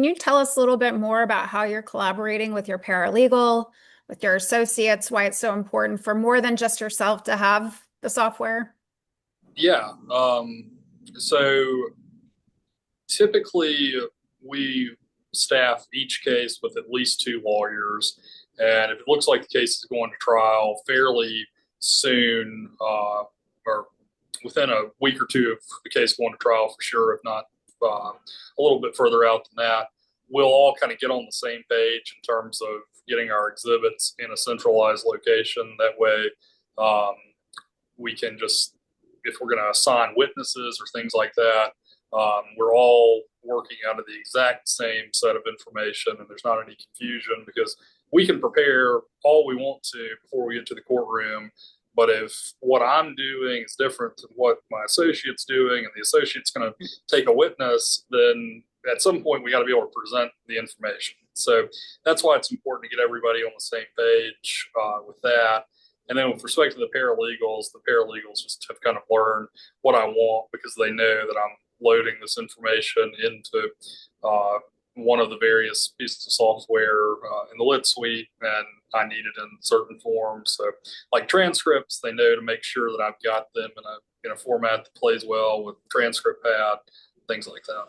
Can you tell us a little bit more about how you're collaborating with your paralegal, with your associates, why it's so important for more than just yourself to have the software? Yeah. So typically we staff each case with at least two lawyers. And if it looks like the case is going to trial fairly soon, or within a week or two of the case going to trial for sure, if not a little bit further out than that, we'll all kind of get on the same page in terms of getting our exhibits in a centralized location. That way, um, we can just, if we're going to assign witnesses or things like that, we're all working out of the exact same set of information, and there's not any confusion because we can prepare all we want to before we get to the courtroom. But if what I'm doing is different than what my associate's doing, and the associate's going to take a witness, then at some point we got to be able to present the information. So that's why it's important to get everybody on the same page with that. And then with respect to the paralegals just have kind of learned what I want because they know that I'm loading this information into one of the various pieces of software in the Lit suite, and I need it in certain forms. So, like transcripts, they know to make sure that I've got them in a format that plays well with TranscriptPad, things like that.